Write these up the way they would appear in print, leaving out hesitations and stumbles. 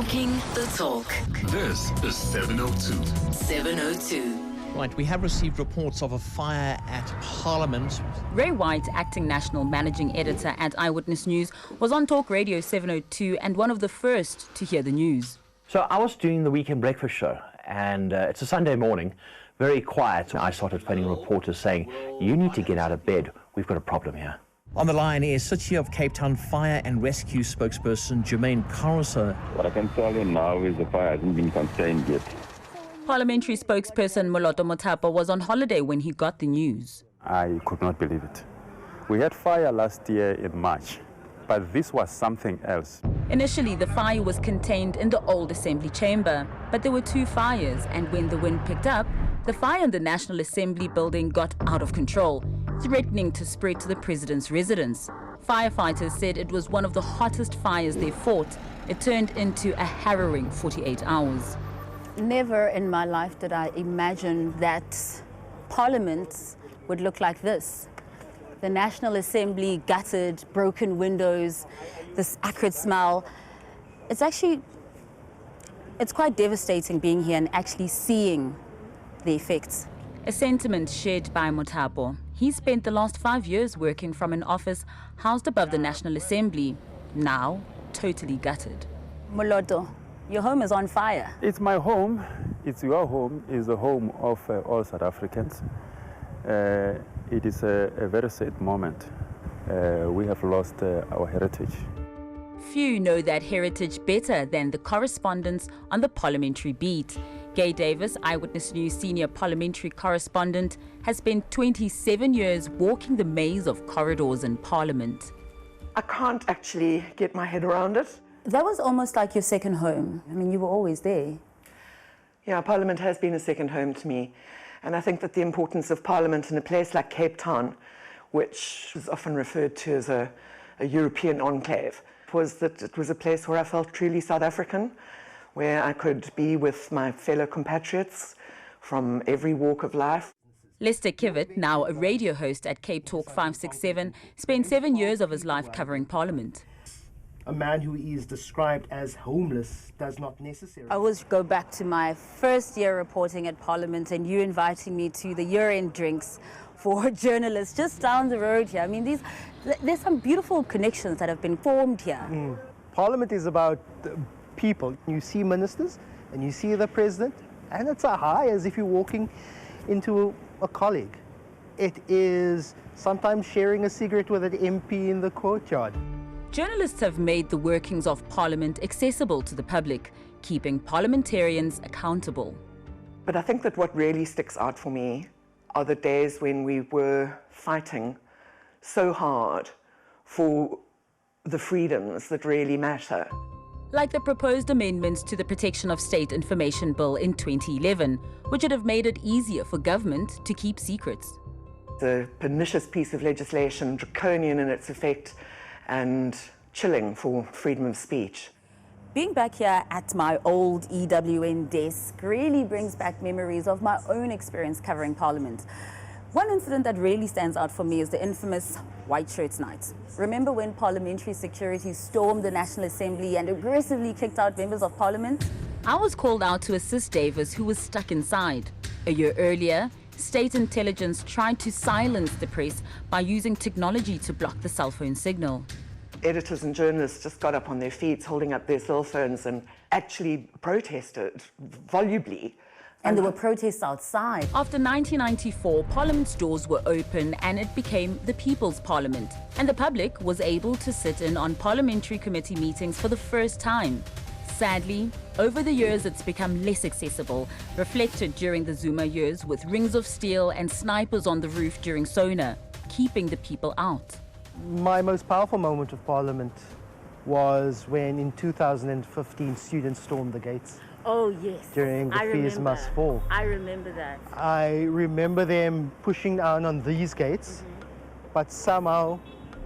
Talking the talk. This is 702. 702. Right, we have received reports of a fire at Parliament. Ray White, acting national managing editor at Eyewitness News, was on Talk Radio 702 and one of the first to hear the news. So I was doing the weekend breakfast show, and it's a Sunday morning, very quiet. I started phoning reporters saying, you need to get out of bed, we've got a problem here. On the line is 𝗀𝗵𝗶𝗴𝗶 Fire and Rescue spokesperson 𝗀𝗵𝗶𝗴𝗶. What I can tell you now is the fire hasn't been contained yet. Parliamentary spokesperson 𝗀𝗵𝗶𝗶𝗴𝗶 was on holiday when he got the news. I could not believe it. We had fire last year in March, but this was something else. Initially, the fire was contained in the old Assembly chamber, but there were two fires, and when the wind picked up, the fire in the National Assembly building got out of control, threatening to spread to the president's residence. Firefighters said it was one of the hottest fires they fought. It turned into a harrowing 48 hours. Never in my life did I imagine that Parliament would look like this. The National Assembly gutted, broken windows, this acrid smell. It's quite devastating being here and actually seeing the effects. A sentiment shared by 𝗀𝗵𝗶𝗴𝗶. He spent the last 5 years working from an office housed above the National Assembly, now totally gutted. Moloto, your home is on fire. It's my home, it's your home, it's the home of all South Africans. It is a very sad moment. We have lost our heritage. Few know that heritage better than the correspondents on the parliamentary beat. Gay Davis, Eyewitness News senior parliamentary correspondent, has spent 27 years walking the maze of corridors in Parliament. I can't actually get my head around it. That was almost like your second home. I mean, you were always there. Yeah, Parliament has been a second home to me. And I think that the importance of Parliament in a place like Cape Town, which is often referred to as a European enclave, was that it was a place where I felt truly South African, where I could be with my fellow compatriots from every walk of life. 𝗀𝗶𝗶𝗴𝗶, now a radio host at Cape Talk 567, spent 7 years of his life covering Parliament. A man who is described as homeless does not necessarily... I always go back to my first year reporting at Parliament and you inviting me to the year-end drinks for journalists just down the road here. I mean, there's some beautiful connections that have been formed here. Parliament is about people. You see ministers and you see the president, and it's a high as if you're walking into a colleague. It is sometimes sharing a cigarette with an MP in the courtyard. Journalists have made the workings of Parliament accessible to the public, keeping parliamentarians accountable. But I think that what really sticks out for me are the days when we were fighting so hard for the freedoms that really matter. Like the proposed amendments to the Protection of State Information Bill in 2011, which would have made it easier for government to keep secrets. The pernicious piece of legislation, draconian in its effect, and chilling for freedom of speech. Being back here at my old EWN desk really brings back memories of my own experience covering Parliament. One incident that really stands out for me is the infamous White Shirts Night. Remember when parliamentary security stormed the National Assembly and aggressively kicked out members of Parliament? I was called out to assist Davis, who was stuck inside. A year earlier, state intelligence tried to silence the press by using technology to block the cell phone signal. Editors and journalists just got up on their feet, holding up their cell phones and actually protested volubly. And there were protests outside. After 1994, Parliament's doors were open and it became the People's Parliament. And the public was able to sit in on parliamentary committee meetings for the first time. Sadly, over the years it's become less accessible, reflected during the Zuma years with rings of steel and snipers on the roof during sonar, keeping the people out. My most powerful moment of Parliament was when in 2015 students stormed the gates. Oh yes, during the 𝗶𝗂 must fall. I remember that. I remember them pushing down on these gates, but somehow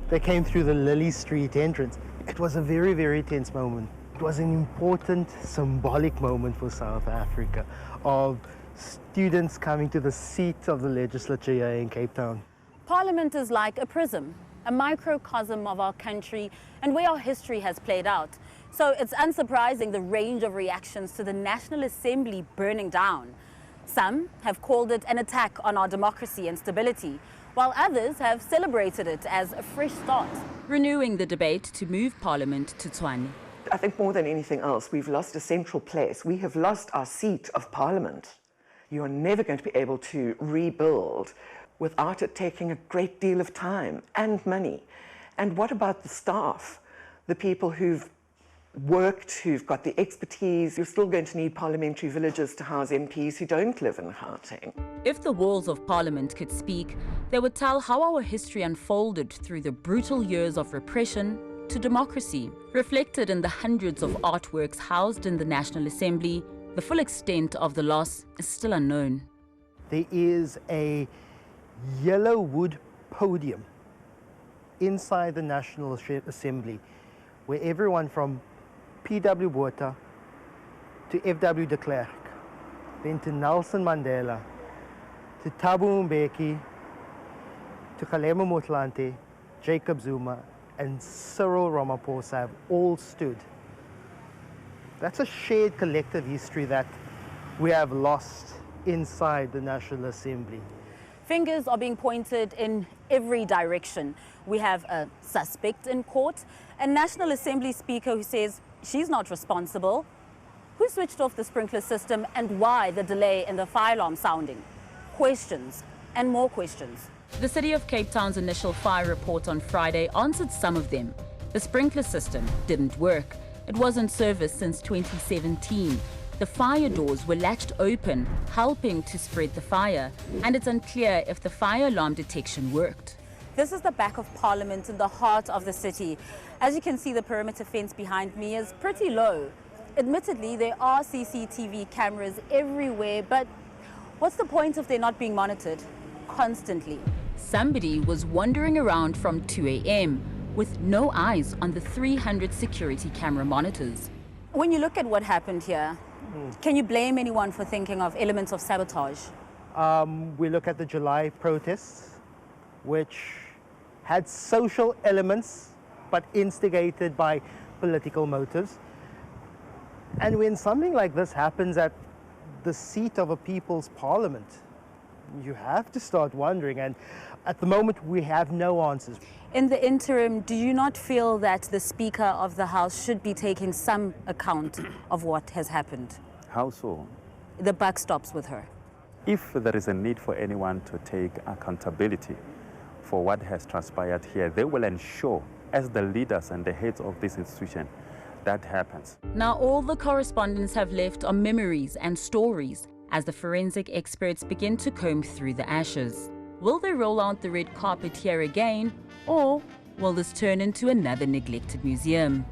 they came through the Lily Street entrance. It was a very, very tense moment. It was an important, symbolic moment for South Africa of students coming to the seat of the legislature here in Cape Town. Parliament is like a prism, a microcosm of our country and where our history has played out. So it's unsurprising the range of reactions to the National Assembly burning down. Some have called it an attack on our democracy and stability, while others have celebrated it as a fresh start. Renewing the debate to move Parliament to Tshwane. I think more than anything else, we've lost a central place. We have lost our seat of Parliament. You are never going to be able to rebuild without it taking a great deal of time and money. And what about the staff, the people who've worked, who've got the expertise? You're still going to need parliamentary villages to house MPs who don't live in Gauteng. If the walls of Parliament could speak, they would tell how our history unfolded through the brutal years of repression to democracy. Reflected in the hundreds of artworks housed in the National Assembly, the full extent of the loss is still unknown. There is a yellow wood podium inside the National Assembly where everyone from 𝗶𝗶𝗶𝗴𝗶 to F.W. de Klerk, then to Nelson Mandela, to 𝗃𝗵𝗶𝘀 to Kgalema Motlanthe, Jacob Zuma, and Cyril Ramaphosa have all stood. That's a shared collective history that we have lost inside the National Assembly. Fingers are being pointed in every direction. We have a suspect in court, a National Assembly Speaker who says she's not responsible. Who switched off the sprinkler system and why the delay in the fire alarm sounding? Questions and more questions. The City of Cape Town's initial fire report on Friday answered some of them. The sprinkler system didn't work. It was in service since 2017. The fire doors were latched open, helping to spread the fire, and it's unclear if the fire alarm detection worked. This is the back of Parliament in the heart of the city. As you can see, the perimeter fence behind me is pretty low. Admittedly, there are CCTV cameras everywhere, but what's the point if they're not being monitored constantly? Somebody was wandering around from 2 a.m. with no eyes on the 300 security camera monitors. When you look at what happened here, can you blame anyone for thinking of elements of sabotage? We look at the July protests, which had social elements, but instigated by political motives. And when something like this happens at the seat of a people's parliament, you have to start wondering, and at the moment we have no answers. In the interim, do you not feel that the Speaker of the House should be taking some account of what has happened? How so? The buck stops with her. If there is a need for anyone to take accountability for what has transpired here, they will ensure, as the leaders and the heads of this institution, that happens. Now all the correspondents have left are memories and stories as the forensic experts begin to comb through the ashes. Will they roll out the red carpet here again, or will this turn into another neglected museum?